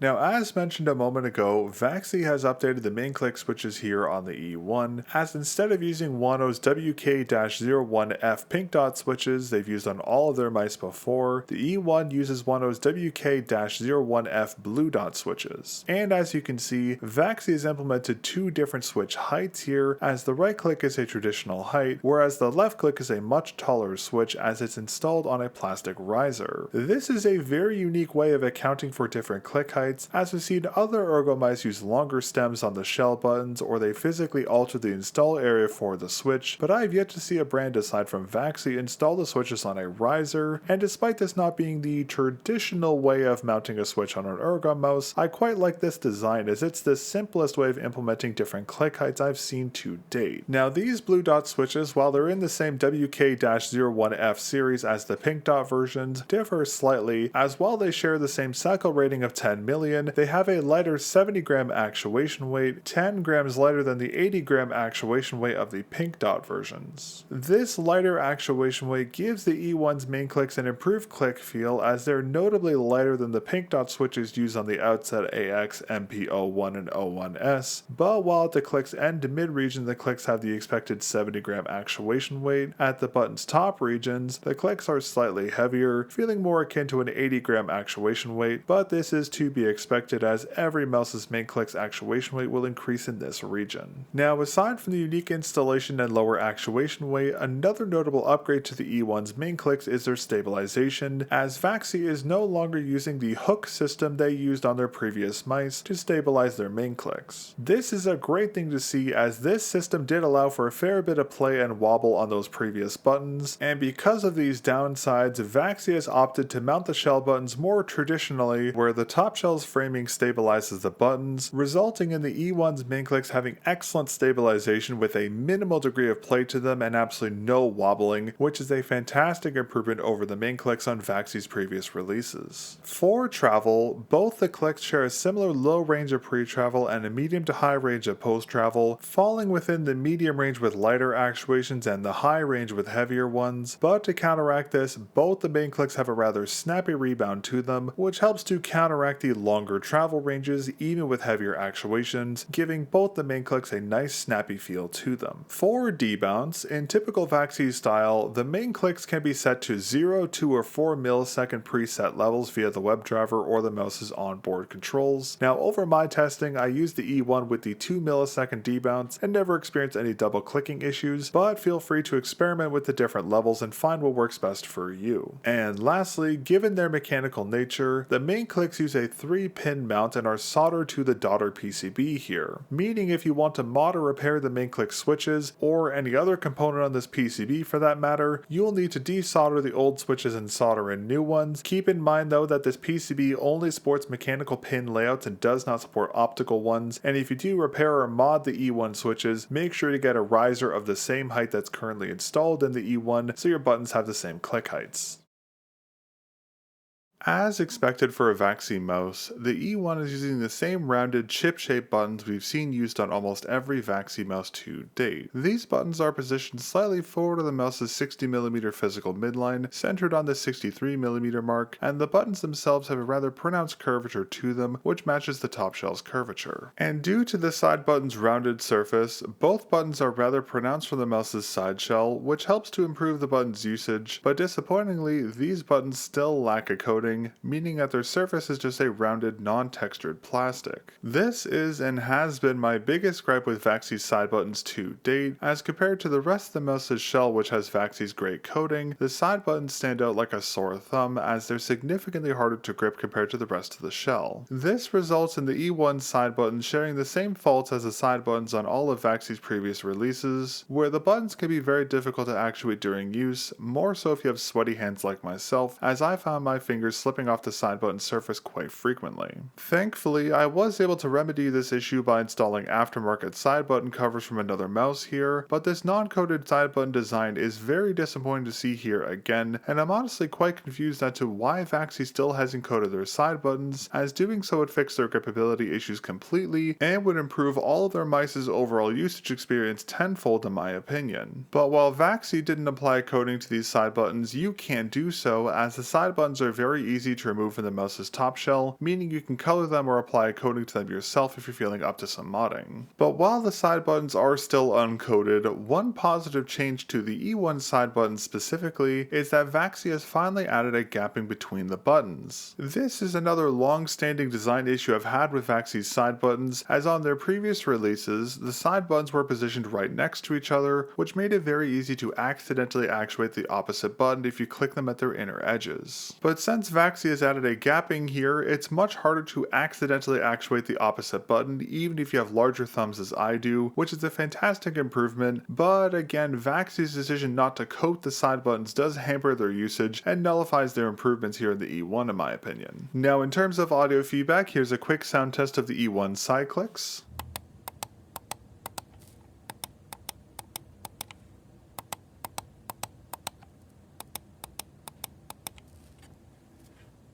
Now, as mentioned a moment ago, VAXEE has updated the main click switches here on the E1, as instead of using Wano's WK-01F pink dot switches they've used on all of their mice before, the E1 uses Wano's WK-01F blue dot switches. And as you can see, VAXEE has implemented two different switch heights here, as the right click is a traditional height, whereas the left click is a much taller switch as it's installed on a plastic riser. This is a very unique way of accounting for different click heights, as we've seen other ergo mice use longer stems on the shell buttons, or they physically alter the install area for the switch, but I have yet to see a brand aside from VAXEE install the switches on a riser, and despite this not being the traditional way of mounting a switch on an ergo mouse, I quite like this design as it's the simplest way of implementing different click heights I've seen to date. Now, these blue dot switches, while they're in the same WK-01F series as the pink dot versions, differ slightly, as while they share the same cycle rating of 10 million, they have a lighter 70 gram actuation weight, 10 grams lighter than the 80 gram actuation weight of the pink dot versions. This lighter actuation weight gives the E1's main clicks an improved click feel, as they're notably lighter than the pink dot switches used on the Outset AX, MP01 and 01S, but while at the click's end to mid region the clicks have the expected 70 gram actuation weight, at the button's top regions the clicks are slightly heavier, feeling more akin to an 80 gram actuation weight, but this is to be be expected as every mouse's main click's actuation weight will increase in this region. Now, aside from the unique installation and lower actuation weight, another notable upgrade to the E1's main clicks is their stabilization, as VAXEE is no longer using the hook system they used on their previous mice to stabilize their main clicks. This is a great thing to see, as this system did allow for a fair bit of play and wobble on those previous buttons, and because of these downsides, VAXEE has opted to mount the shell buttons more traditionally, where the top shell's framing stabilizes the buttons, resulting in the E1's main clicks having excellent stabilization with a minimal degree of play to them and absolutely no wobbling, which is a fantastic improvement over the main clicks on VAXEE's previous releases. For travel, both the clicks share a similar low range of pre-travel and a medium to high range of post-travel, falling within the medium range with lighter actuations and the high range with heavier ones, but to counteract this, both the main clicks have a rather snappy rebound to them, which helps to counteract the longer travel ranges even with heavier actuations, giving both the main clicks a nice snappy feel to them. For debounce, in typical VAXEE style, the main clicks can be set to 0, 2, or 4 millisecond preset levels via the WebDriver or the mouse's onboard controls. Now, over my testing, I used the E1 with the 2 millisecond debounce and never experienced any double clicking issues, but feel free to experiment with the different levels and find what works best for you. And lastly, given their mechanical nature, the main clicks use a 3-pin mount and are soldered to the daughter PCB here, meaning if you want to mod or repair the main click switches, or any other component on this PCB for that matter, you'll need to desolder the old switches and solder in new ones. Keep in mind though that this PCB only supports mechanical pin layouts and does not support optical ones, and if you do repair or mod the E1 switches, make sure to get a riser of the same height that's currently installed in the E1 so your buttons have the same click heights. As expected for a VAXEE mouse, the E1 is using the same rounded chip-shaped buttons we've seen used on almost every VAXEE mouse to date. These buttons are positioned slightly forward of the mouse's 60mm physical midline, centered on the 63mm mark, and the buttons themselves have a rather pronounced curvature to them, which matches the top shell's curvature. And due to the side button's rounded surface, both buttons are rather pronounced from the mouse's side shell, which helps to improve the button's usage, but disappointingly, these buttons still lack a coating, meaning that their surface is just a rounded, non-textured plastic. This is and has been my biggest gripe with VAXEE's side buttons to date, as compared to the rest of the mouse's shell which has VAXEE's great coating, the side buttons stand out like a sore thumb as they're significantly harder to grip compared to the rest of the shell. This results in the E1 side buttons sharing the same faults as the side buttons on all of VAXEE's previous releases, where the buttons can be very difficult to actuate during use, more so if you have sweaty hands like myself, as I found my fingers slipping off the side button surface quite frequently. Thankfully, I was able to remedy this issue by installing aftermarket side button covers from another mouse here, but this non-coated side button design is very disappointing to see here again, and I'm honestly quite confused as to why VAXEE still hasn't coated their side buttons, as doing so would fix their gripability issues completely and would improve all of their mice's overall usage experience tenfold in my opinion. But while VAXEE didn't apply coating to these side buttons, you can do so, as the side buttons are very easy to remove from the mouse's top shell, meaning you can color them or apply a coating to them yourself if you're feeling up to some modding. But while the side buttons are still uncoated, one positive change to the E1 side buttons specifically is that VAXEE has finally added a gapping between the buttons. This is another long-standing design issue I've had with VAXEE's side buttons, as on their previous releases, the side buttons were positioned right next to each other, which made it very easy to accidentally actuate the opposite button if you click them at their inner edges. But since VAXEE has added a gapping here, it's much harder to accidentally actuate the opposite button even if you have larger thumbs as I do, which is a fantastic improvement, but again, VAXEE's decision not to coat the side buttons does hamper their usage and nullifies their improvements here in the E1 in my opinion. Now in terms of audio feedback, here's a quick sound test of the E1 side clicks.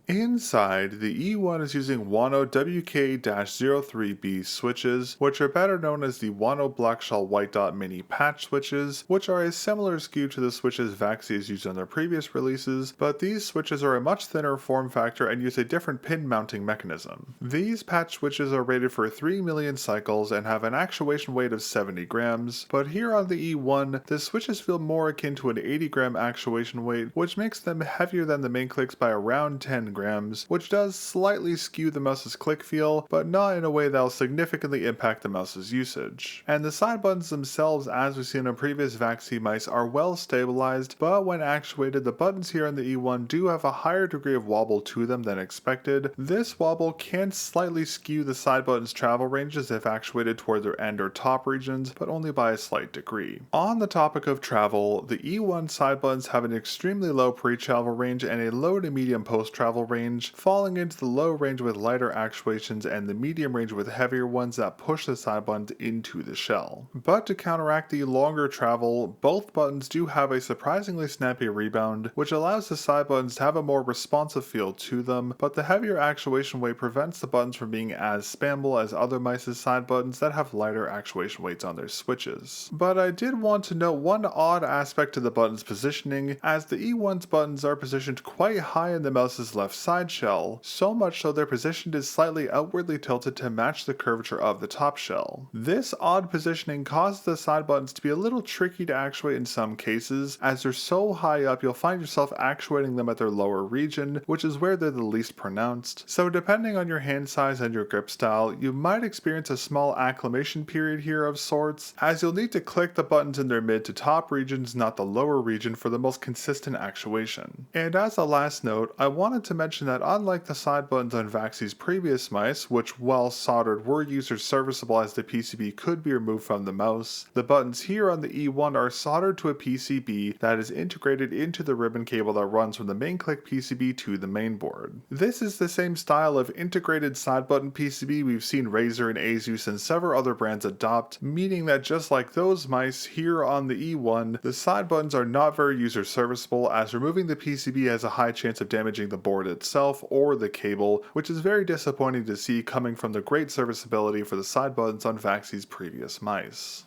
Inside, the E1 is using Wano WK-03B switches, which are better known as the Wano Blackshell White Dot Mini Patch switches, which are a similar SKU to the switches VAXEE has used on their previous releases, but these switches are a much thinner form factor and use a different pin mounting mechanism. These patch switches are rated for 3 million cycles and have an actuation weight of 70 grams, but here on the E1, the switches feel more akin to an 80 gram actuation weight, which makes them heavier than the main clicks by around 10 grams. grams, which does slightly skew the mouse's click feel, but not in a way that will significantly impact the mouse's usage. And the side buttons themselves, as we've seen in previous VAXEE mice, are well stabilized, but when actuated, the buttons here on the E1 do have a higher degree of wobble to them than expected. This wobble can slightly skew the side button's travel ranges if actuated toward their end or top regions, but only by a slight degree. On the topic of travel, the E1 side buttons have an extremely low pre-travel range and a low to medium post-travel range, falling into the low range with lighter actuations and the medium range with heavier ones that push the side buttons into the shell. But to counteract the longer travel, both buttons do have a surprisingly snappy rebound, which allows the side buttons to have a more responsive feel to them, but the heavier actuation weight prevents the buttons from being as spammable as other mice's side buttons that have lighter actuation weights on their switches. But I did want to note one odd aspect to the button's positioning, as the E1's buttons are positioned quite high in the mouse's left side shell, so much so their position is slightly outwardly tilted to match the curvature of the top shell. This odd positioning causes the side buttons to be a little tricky to actuate in some cases, as they're so high up you'll find yourself actuating them at their lower region, which is where they're the least pronounced. So depending on your hand size and your grip style, you might experience a small acclimation period here of sorts, as you'll need to click the buttons in their mid to top regions, not the lower region, for the most consistent actuation. And as a last note, I wanted to mention that unlike the side buttons on VAXEE's previous mice, which while soldered were user serviceable as the PCB could be removed from the mouse, the buttons here on the E1 are soldered to a PCB that is integrated into the ribbon cable that runs from the main click PCB to the mainboard. This is the same style of integrated side button PCB we've seen Razer and Asus and several other brands adopt, meaning that just like those mice here on the E1, the side buttons are not very user serviceable, as removing the PCB has a high chance of damaging the board itself or the cable, which is very disappointing to see coming from the great serviceability for the side buttons on VAXEE's previous mice.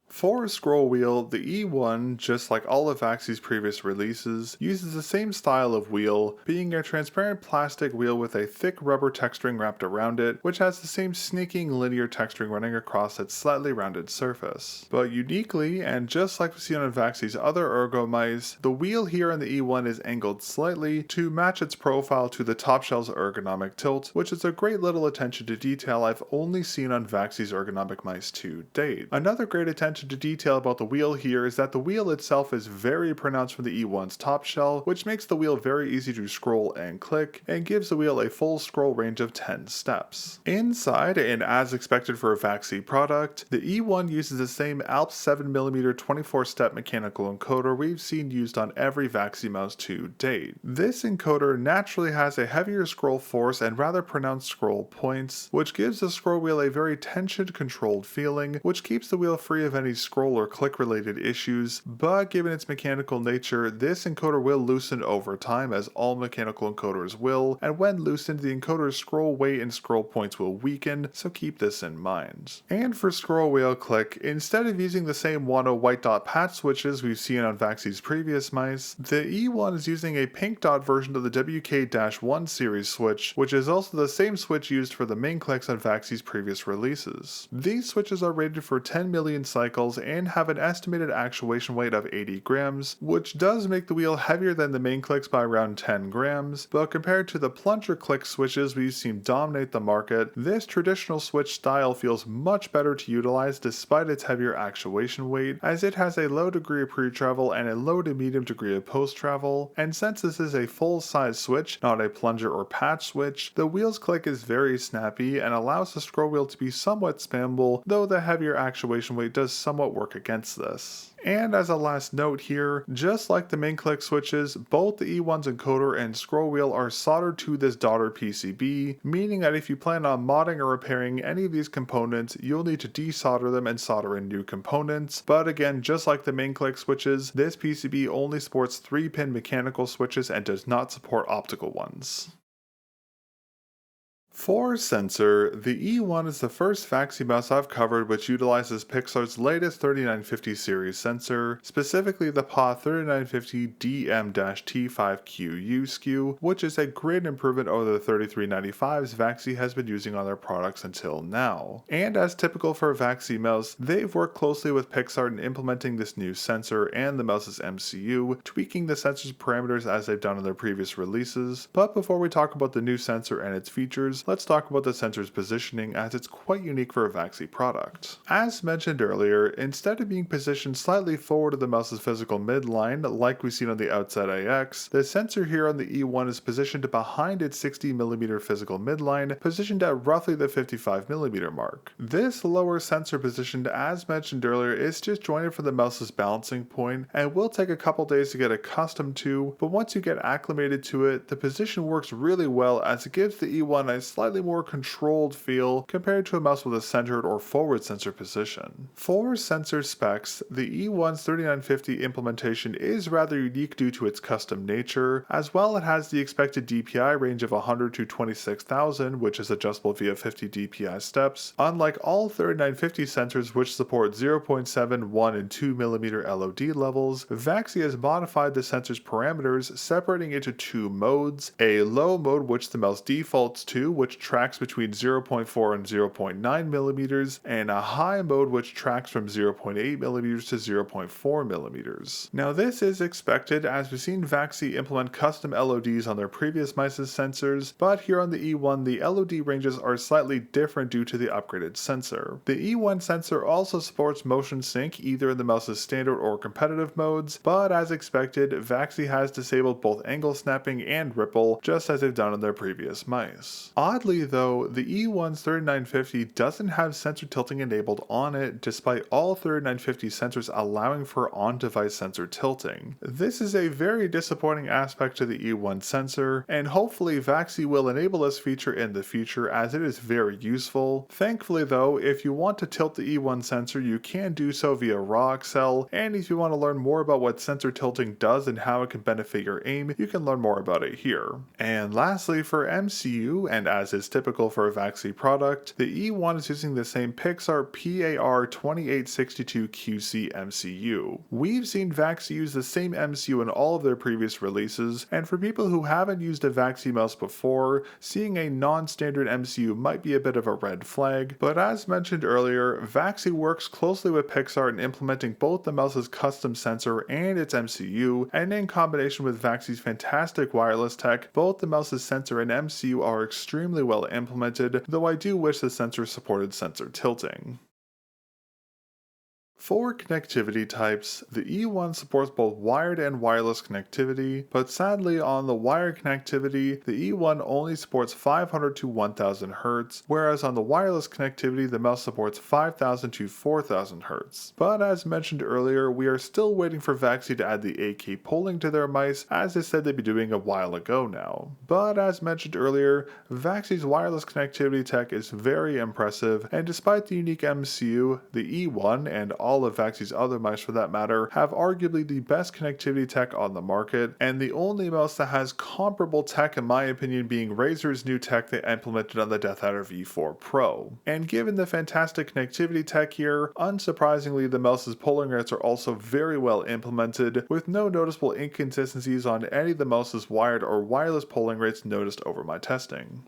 For a scroll wheel, the E1, just like all of VAXEE's previous releases, uses the same style of wheel, being a transparent plastic wheel with a thick rubber texturing wrapped around it, which has the same sneaking linear texturing running across its slightly rounded surface. But uniquely, and just like we see on VAXEE's other ergo mice, the wheel here on the E1 is angled slightly to match its profile to the top shell's ergonomic tilt, which is a great little attention to detail I've only seen on VAXEE's ergonomic mice to date. Another great attention to detail about the wheel here is that the wheel itself is very pronounced from the E1's top shell, which makes the wheel very easy to scroll and click, and gives the wheel a full scroll range of 10 steps. Inside, and as expected for a VAXEE product, the E1 uses the same ALP 7mm 24-step mechanical encoder we've seen used on every VAXEE mouse to date. This encoder naturally has a heavier scroll force and rather pronounced scroll points, which gives the scroll wheel a very tensioned, controlled feeling, which keeps the wheel free of any scroll or click related issues, but given its mechanical nature, this encoder will loosen over time, as all mechanical encoders will, and when loosened, the encoder's scroll weight and scroll points will weaken, so keep this in mind. And for scroll wheel click, instead of using the same Wano white dot patch switches we've seen on VAXEE's previous mice, the E1 is using a pink dot version of the WK-1 series switch, which is also the same switch used for the main clicks on VAXEE's previous releases. These switches are rated for 10 million cycles and have an estimated actuation weight of 80 grams, which does make the wheel heavier than the main clicks by around 10 grams, but compared to the plunger click switches we've seen dominate the market, this traditional switch style feels much better to utilize despite its heavier actuation weight, as it has a low degree of pre-travel and a low to medium degree of post-travel, and since this is a full-size switch, not a plunger or patch switch, the wheel's click is very snappy and allows the scroll wheel to be somewhat spammable, though the heavier actuation weight does somewhat work against this. And as a last note here, just like the main click switches, both the E1's encoder and scroll wheel are soldered to this daughter PCB, meaning that if you plan on modding or repairing any of these components, you'll need to desolder them and solder in new components. But again, just like the main click switches, this PCB only supports 3-pin mechanical switches and does not support optical ones. For sensor, the E1 is the first VAXEE mouse I've covered which utilizes Pixar's latest 3950 series sensor, specifically the PA 3950DM-T5QU SKU, which is a great improvement over the 3395s VAXEE has been using on their products until now. And as typical for a VAXEE mouse, they've worked closely with Pixar in implementing this new sensor and the mouse's MCU, tweaking the sensor's parameters as they've done in their previous releases. But before we talk about the new sensor and its features, let's talk about the sensor's positioning as it's quite unique for a VAXEE product. As mentioned earlier, instead of being positioned slightly forward of the mouse's physical midline like we've seen on the Outside AX, the sensor here on the E1 is positioned behind its 60mm physical midline, positioned at roughly the 55mm mark. This lower sensor position, as mentioned earlier, is disjointed from the mouse's balancing point and will take a couple days to get accustomed to, but once you get acclimated to it, the position works really well as it gives the E1 a slightly more controlled feel compared to a mouse with a centered or forward sensor position. For sensor specs, the E1's 3950 implementation is rather unique due to its custom nature. As well, it has the expected DPI range of 100 to 26,000, which is adjustable via 50 DPI steps, unlike all 3950 sensors which support 0.7, 1, and 2mm LOD levels. VAXEE has modified the sensor's parameters, separating into two modes: a low mode which the mouse defaults to, which tracks between 0.4 and 0.9mm, and a high mode which tracks from 0.8mm to 0.4mm. Now this is expected as we've seen VAXEE implement custom LODs on their previous mice's sensors, but here on the E1 the LOD ranges are slightly different due to the upgraded sensor. The E1 sensor also supports motion sync either in the mouse's standard or competitive modes, but as expected, VAXEE has disabled both angle snapping and ripple, just as they've done on their previous mice. Oddly though, the E1's 3950 doesn't have sensor tilting enabled on it, despite all 3950 sensors allowing for on-device sensor tilting. This is a very disappointing aspect to the E1 sensor, and hopefully VAXEE will enable this feature in the future as it is very useful. Thankfully though, if you want to tilt the E1 sensor, you can do so via raw Excel, and if you want to learn more about what sensor tilting does and how it can benefit your aim, you can learn more about it here. And lastly, for MCU, and as is typical for a VAXEE product, the E1 is using the same Pixar PAR2862QC MCU. We've seen VAXEE use the same MCU in all of their previous releases, and for people who haven't used a VAXEE mouse before, seeing a non-standard MCU might be a bit of a red flag, but as mentioned earlier, VAXEE works closely with Pixar in implementing both the mouse's custom sensor and its MCU, and in combination with VAXEE's fantastic wireless tech, both the mouse's sensor and MCU are extremely well implemented, though I do wish the sensor supported sensor tilting. For connectivity types, the E1 supports both wired and wireless connectivity, but sadly on the wired connectivity, the E1 only supports 500 to 1000 Hz, whereas on the wireless connectivity the mouse supports 5000 to 4000 Hz. But as mentioned earlier, we are still waiting for VAXEE to add the 8K polling to their mice, as they said they'd be doing a while ago now. But as mentioned earlier, VAXEE's wireless connectivity tech is very impressive, and despite the unique MCU, the E1 and all of VAXEE's other mice for that matter have arguably the best connectivity tech on the market, and the only mouse that has comparable tech in my opinion being Razer's new tech they implemented on the Death Adder V4 Pro. And given the fantastic connectivity tech here, unsurprisingly the mouse's polling rates are also very well implemented, with no noticeable inconsistencies on any of the mouse's wired or wireless polling rates noticed over my testing.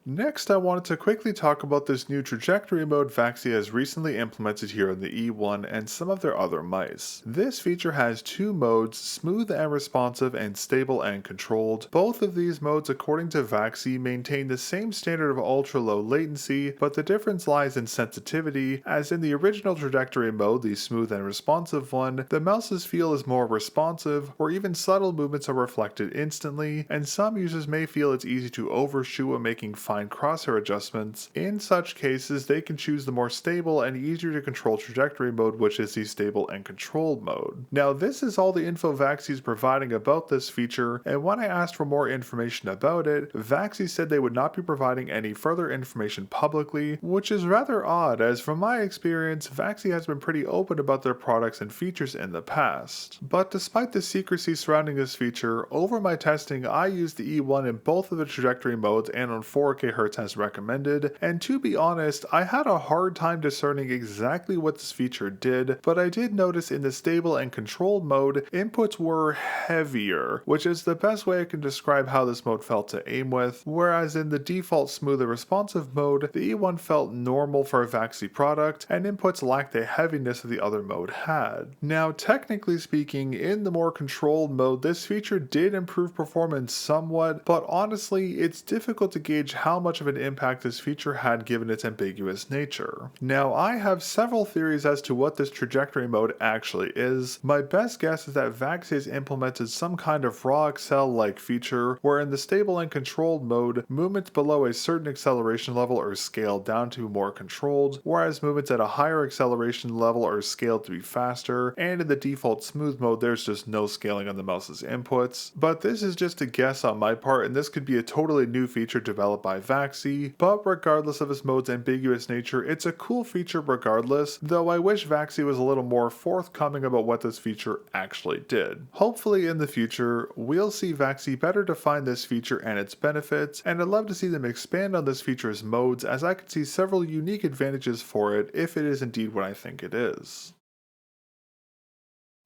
Next, I wanted to quickly talk about this new trajectory mode VAXEE has recently implemented here on the E1 and some of their other mice. This feature has two modes, smooth and responsive and stable and controlled. Both of these modes, according to VAXEE, maintain the same standard of ultra low latency, but the difference lies in sensitivity, as in the original trajectory mode, the smooth and responsive one, the mouse's feel is more responsive, where even subtle movements are reflected instantly, and some users may feel it's easy to overshoot when making fine fine crosshair adjustments. In such cases, they can choose the more stable and easier to control trajectory mode, which is the stable and controlled mode. Now, this is all the info VAXEE is providing about this feature, and when I asked for more information about it, VAXEE said they would not be providing any further information publicly, which is rather odd, as from my experience, VAXEE has been pretty open about their products and features in the past. But despite the secrecy surrounding this feature, over my testing I used the E1 in both of the trajectory modes and on 4K Hz as recommended, and to be honest, I had a hard time discerning exactly what this feature did, but I did notice in the stable and controlled mode, inputs were heavier, which is the best way I can describe how this mode felt to aim with, whereas in the default smooth and responsive mode, the E1 felt normal for a VAXEE product, and inputs lacked the heaviness that the other mode had. Now, technically speaking, in the more controlled mode, this feature did improve performance somewhat, but honestly, it's difficult to gauge how much of an impact this feature had given its ambiguous nature. Now, I have several theories as to what this trajectory mode actually is. My best guess is that VAXEE has implemented some kind of raw accel-like feature, where in the stable and controlled mode, movements below a certain acceleration level are scaled down to be more controlled, whereas movements at a higher acceleration level are scaled to be faster, and in the default smooth mode there's just no scaling on the mouse's inputs. But this is just a guess on my part, and this could be a totally new feature developed by VAXEE, but regardless of its mode's ambiguous nature, it's a cool feature regardless, though I wish VAXEE was a little more forthcoming about what this feature actually did. Hopefully in the future, we'll see VAXEE better define this feature and its benefits, and I'd love to see them expand on this feature's modes, as I could see several unique advantages for it if it is indeed what I think it is.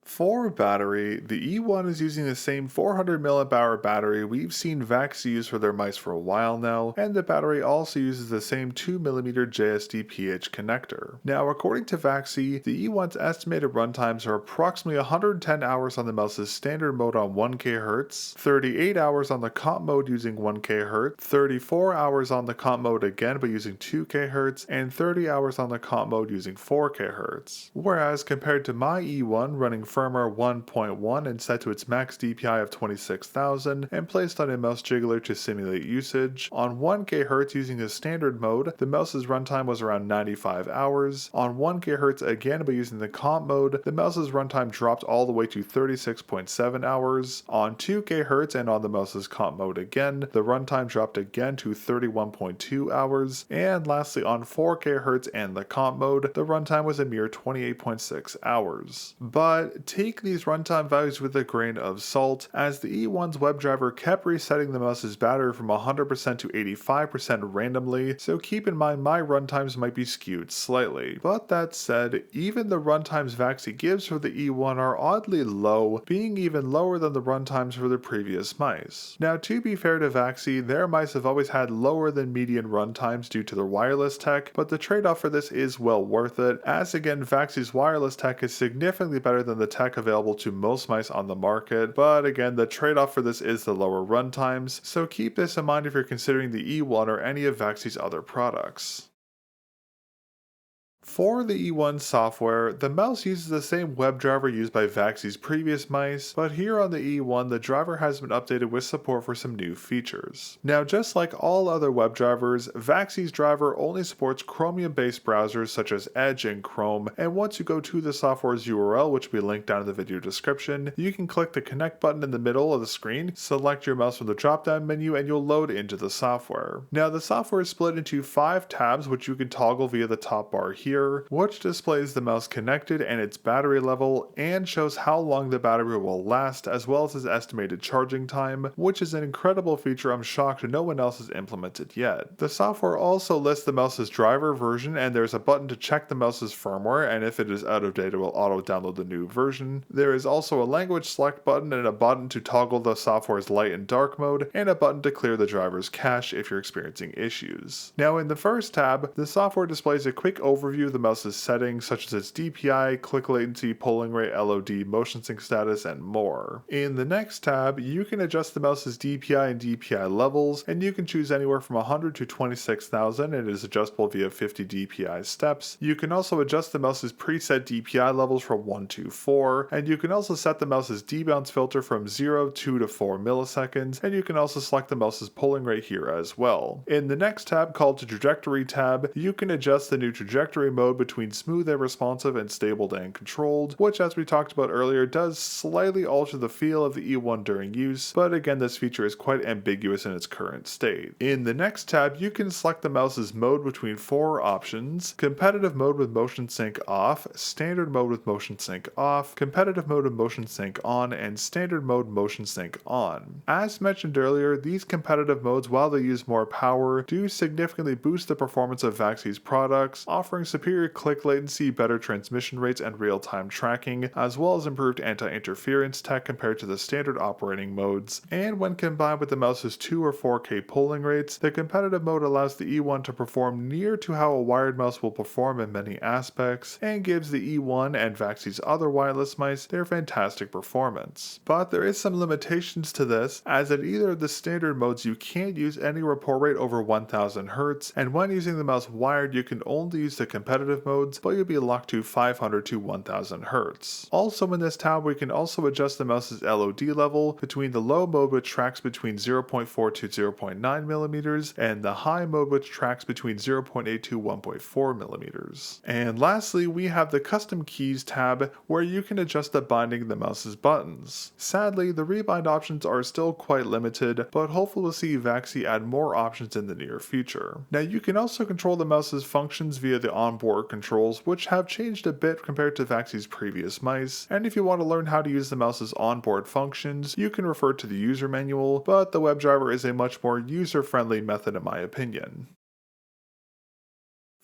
For battery, the E1 is using the same 400 mAh battery we've seen VAXEE use for their mice for a while now, and the battery also uses the same 2mm JSD-PH connector. Now, according to VAXEE, the E1's estimated runtimes are approximately 110 hours on the mouse's standard mode on 1kHz, 38 hours on the comp mode using 1kHz, 34 hours on the comp mode again but using 2kHz, and 30 hours on the comp mode using 4kHz. Whereas compared to my E1 running firmware 1.1 and set to its max DPI of 26,000 and placed on a mouse jiggler to simulate usage. On 1kHz using the standard mode, the mouse's runtime was around 95 hours. On 1kHz again but using the comp mode, the mouse's runtime dropped all the way to 36.7 hours. On 2kHz and on the mouse's comp mode again, the runtime dropped again to 31.2 hours. And lastly, on 4kHz and the comp mode, the runtime was a mere 28.6 hours. But take these runtime values with a grain of salt, as the E1's WebDriver kept resetting the mouse's battery from 100% to 85% randomly, so keep in mind my runtimes might be skewed slightly. But that said, even the runtimes VAXEE gives for the E1 are oddly low, being even lower than the runtimes for the previous mice. Now, to be fair to VAXEE, their mice have always had lower than median runtimes due to their wireless tech, but the trade-off for this is well worth it, as again VAXEE's wireless tech is significantly better than the tech available to most mice on the market, but again the trade-off for this is the lower runtimes, so keep this in mind if you're considering the E1 or any of VAXEE's other products. For the E1 software, the mouse uses the same WebDriver used by VAXEE's previous mice, but here on the E1 the driver has been updated with support for some new features. Now, just like all other WebDrivers, VAXEE's driver only supports Chromium-based browsers such as Edge and Chrome, and once you go to the software's URL, which will be linked down in the video description, you can click the connect button in the middle of the screen, select your mouse from the drop-down menu, and you'll load into the software. Now, the software is split into 5 tabs which you can toggle via the top bar here, which displays the mouse connected and its battery level, and shows how long the battery will last, as well as its estimated charging time, which is an incredible feature I'm shocked no one else has implemented yet. The software also lists the mouse's driver version, and there's a button to check the mouse's firmware, and if it is out of date it will auto-download the new version. There is also a language select button and a button to toggle the software's light and dark mode, and a button to clear the driver's cache if you're experiencing issues. Now, in the first tab, the software displays a quick overview of the mouse's settings such as its DPI, click latency, polling rate, LOD, motion sync status, and more. In the next tab, you can adjust the mouse's DPI and DPI levels, and you can choose anywhere from 100 to 26,000 and it is adjustable via 50 DPI steps. You can also adjust the mouse's preset DPI levels from 1 to 4, and you can also set the mouse's debounce filter from 0, 2 to 4 milliseconds, and you can also select the mouse's polling rate here as well. In the next tab, called the Trajectory tab, you can adjust the new trajectory mode between smooth and responsive and stable and controlled, which, as we talked about earlier, does slightly alter the feel of the E1 during use, but again, this feature is quite ambiguous in its current state. In the next tab, you can select the mouse's mode between 4 options: competitive mode with motion sync off, standard mode with motion sync off, competitive mode with motion sync on, and standard mode motion sync on. As mentioned earlier, these competitive modes, while they use more power, do significantly boost the performance of VAXEE's products, offering superior click latency, better transmission rates, and real-time tracking, as well as improved anti-interference tech compared to the standard operating modes. And when combined with the mouse's 2 or 4K polling rates, the competitive mode allows the E1 to perform near to how a wired mouse will perform in many aspects, and gives the E1 and VAXEE's other wireless mice their fantastic performance. But there is some limitations to this, as in either of the standard modes you can't use any report rate over 1000 Hz, and when using the mouse wired you can only use the competitive modes, but you'll be locked to 500 to 1000 Hz. Also in this tab we can also adjust the mouse's LOD level between the low mode, which tracks between 0.4 to 0.9 mm, and the high mode, which tracks between 0.8 to 1.4 mm. And lastly, we have the custom keys tab, where you can adjust the binding of the mouse's buttons. Sadly, the rebind options are still quite limited, but hopefully we'll see VAXEE add more options in the near future. Now you can also control the mouse's functions via the onboard controls, which have changed a bit compared to VAXEE's previous mice, and if you want to learn how to use the mouse's onboard functions, you can refer to the user manual, but the WebDriver is a much more user-friendly method in my opinion.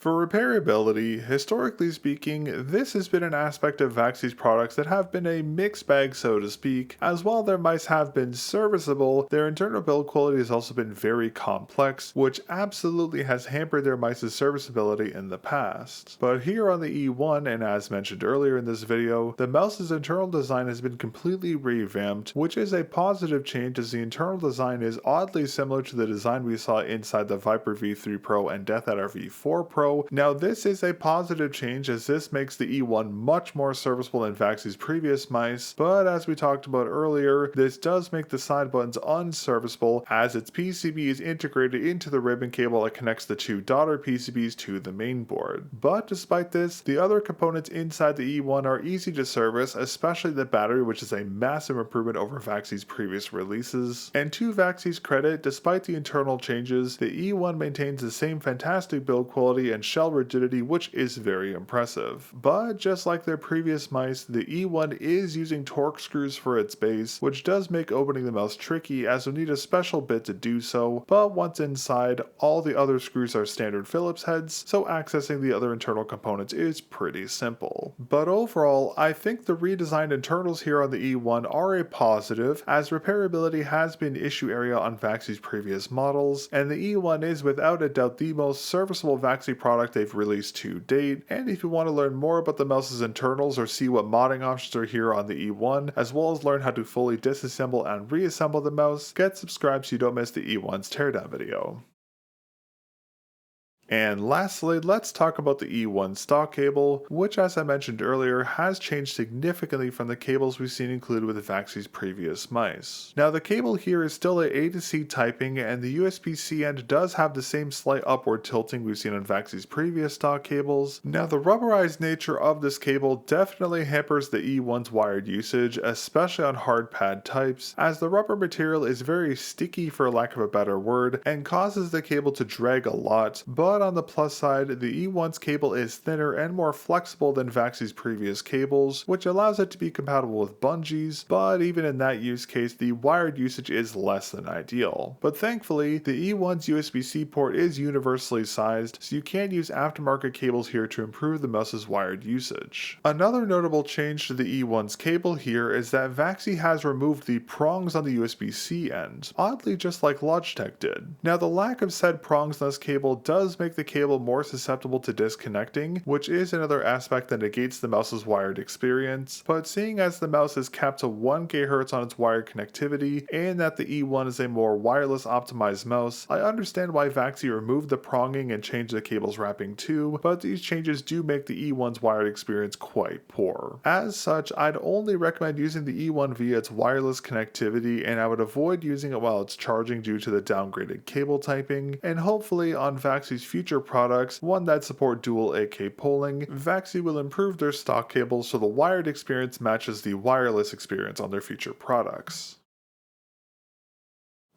For repairability, historically speaking, this has been an aspect of VAXEE's products that have been a mixed bag, so to speak, as while their mice have been serviceable, their internal build quality has also been very complex, which absolutely has hampered their mice's serviceability in the past. But here on the E1, and as mentioned earlier in this video, the mouse's internal design has been completely revamped, which is a positive change as the internal design is oddly similar to the design we saw inside the Viper V3 Pro and Death Adder V4 Pro. Now this is a positive change as this makes the E1 much more serviceable than VAXEE's previous mice, but as we talked about earlier, this does make the side buttons unserviceable as its PCB is integrated into the ribbon cable that connects the 2 daughter PCBs to the main board. But despite this, the other components inside the E1 are easy to service, especially the battery, which is a massive improvement over VAXEE's previous releases. And to VAXEE's credit, despite the internal changes, the E1 maintains the same fantastic build quality and shell rigidity, which is very impressive. But just like their previous mice, the E1 is using torque screws for its base, which does make opening the mouse tricky as you'll need a special bit to do so, but once inside, all the other screws are standard Phillips heads, so accessing the other internal components is pretty simple. But overall, I think the redesigned internals here on the E1 are a positive, as repairability has been an issue area on VAXEE's previous models, and the E1 is without a doubt the most serviceable VAXEE product they've released to date. And if you want to learn more about the mouse's internals or see what modding options are here on the E1, as well as learn how to fully disassemble and reassemble the mouse, get subscribed so you don't miss the E1's teardown video. And lastly, let's talk about the E1 stock cable, which as I mentioned earlier has changed significantly from the cables we've seen included with VAXEE's previous mice. Now the cable here is still a to C typing, and the USB-C end does have the same slight upward tilting we've seen on VAXEE's previous stock cables. Now the rubberized nature of this cable definitely hampers the E1's wired usage, especially on hard pad types, as the rubber material is very sticky for lack of a better word, and causes the cable to drag a lot. But on the plus side, the E1's cable is thinner and more flexible than VAXEE's previous cables, which allows it to be compatible with bungees, but even in that use case, the wired usage is less than ideal. But thankfully, the E1's USB-C port is universally sized, so you can use aftermarket cables here to improve the mouse's wired usage. Another notable change to the E1's cable here is that VAXEE has removed the prongs on the USB-C end, oddly just like Logitech did. Now the lack of said prongs on this cable does make make the cable more susceptible to disconnecting, which is another aspect that negates the mouse's wired experience, but seeing as the mouse is capped to 1 GHz on its wired connectivity, and that the E1 is a more wireless optimized mouse, I understand why VAXEE removed the pronging and changed the cable's wrapping too, but these changes do make the E1's wired experience quite poor. As such, I'd only recommend using the E1 via its wireless connectivity, and I would avoid using it while it's charging due to the downgraded cable typing, and hopefully on VAXEE's future products, one that support dual AK polling, VAXEE will improve their stock cables so the wired experience matches the wireless experience on their future products.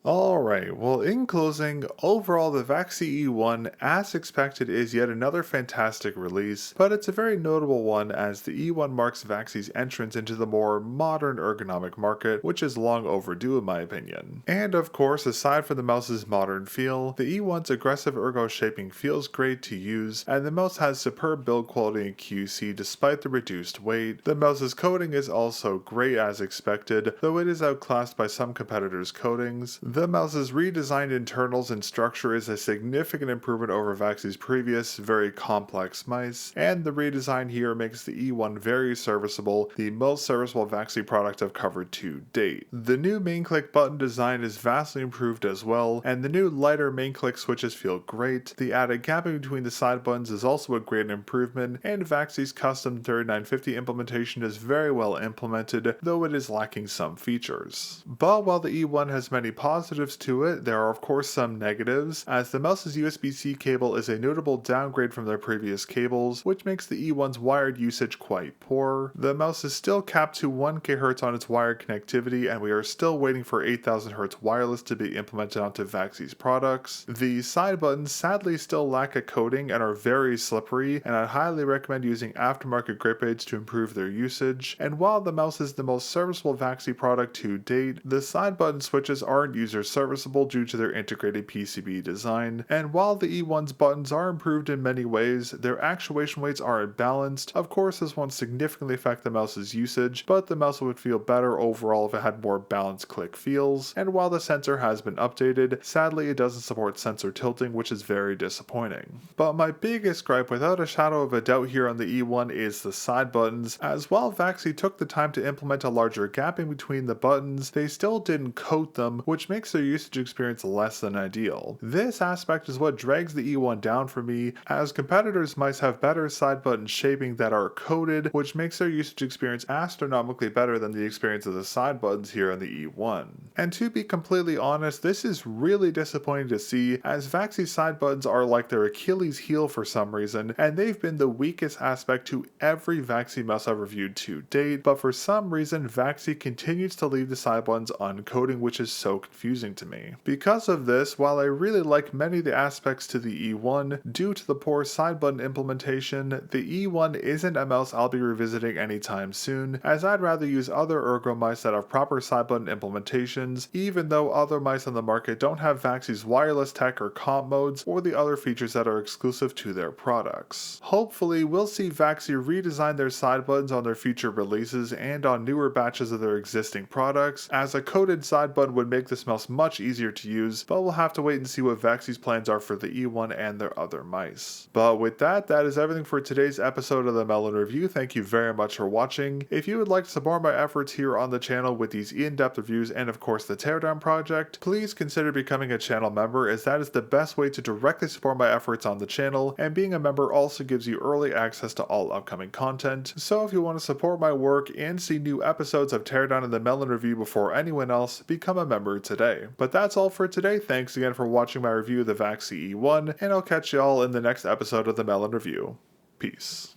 Alright, well in closing, overall the VAXEE E1 as expected is yet another fantastic release, but it's a very notable one as the E1 marks VAXEE's entrance into the more modern ergonomic market, which is long overdue in my opinion. And of course, aside from the mouse's modern feel, the E1's aggressive ergo shaping feels great to use, and the mouse has superb build quality and QC despite the reduced weight. The mouse's coating is also great as expected, though it is outclassed by some competitors' coatings. The mouse's redesigned internals and structure is a significant improvement over VAXEE's previous, very complex mice, and the redesign here makes the E1 very serviceable, the most serviceable VAXEE product I've covered to date. The new main click button design is vastly improved as well, and the new lighter main click switches feel great. The added gapping between the side buttons is also a great improvement, and VAXEE's custom 3950 implementation is very well implemented, though it is lacking some features. But while the E1 has many positives to it, there are of course some negatives, as the mouse's USB-C cable is a notable downgrade from their previous cables, which makes the E1's wired usage quite poor. The mouse is still capped to 1 GHz on its wired connectivity, and we are still waiting for 8000 Hz wireless to be implemented onto VAXEE's products. The side buttons sadly still lack a coating and are very slippery, and I highly recommend using aftermarket grip aids to improve their usage. And while the mouse is the most serviceable VAXEE product to date, the side button switches aren't user serviceable due to their integrated PCB design, and while the E1's buttons are improved in many ways, their actuation weights are imbalanced. Of course, this won't significantly affect the mouse's usage, but the mouse would feel better overall if it had more balanced click feels, and while the sensor has been updated, sadly it doesn't support sensor tilting, which is very disappointing. But my biggest gripe without a shadow of a doubt here on the E1 is the side buttons, as while VAXEE took the time to implement a larger gapping between the buttons, they still didn't coat them, which makes their usage experience less than ideal. This aspect is what drags the E1 down for me, as competitors' mice have better side button shaping that are coated, which makes their usage experience astronomically better than the experience of the side buttons here on the E1. And to be completely honest, this is really disappointing to see, as VAXEE's side buttons are like their Achilles heel for some reason, and they've been the weakest aspect to every VAXEE mouse I've reviewed to date, but for some reason VAXEE continues to leave the side buttons uncoating, which is so confusing to me. Because of this, while I really like many of the aspects to the E1, due to the poor side button implementation, the E1 isn't a mouse I'll be revisiting anytime soon, as I'd rather use other ergo mice that have proper side button implementations, even though other mice on the market don't have VAXEE's wireless tech or comp modes or the other features that are exclusive to their products. Hopefully, we'll see VAXEE redesign their side buttons on their future releases and on newer batches of their existing products, as a coated side button would make this mouse much easier to use, but we'll have to wait and see what VAXEE's plans are for the E1 and their other mice. But with that is everything for today's episode of the mel0n Review. Thank you very much for watching. If you would like to support my efforts here on the channel with these in-depth reviews and of course the Teardown project, please consider becoming a channel member, as that is the best way to directly support my efforts on the channel, and being a member also gives you early access to all upcoming content. So if you want to support my work and see new episodes of Teardown and the mel0n Review before anyone else, become a member today. But that's all for today. Thanks again for watching my review of the VAXEE E1, and I'll catch y'all in the next episode of the mel0n Review. Peace.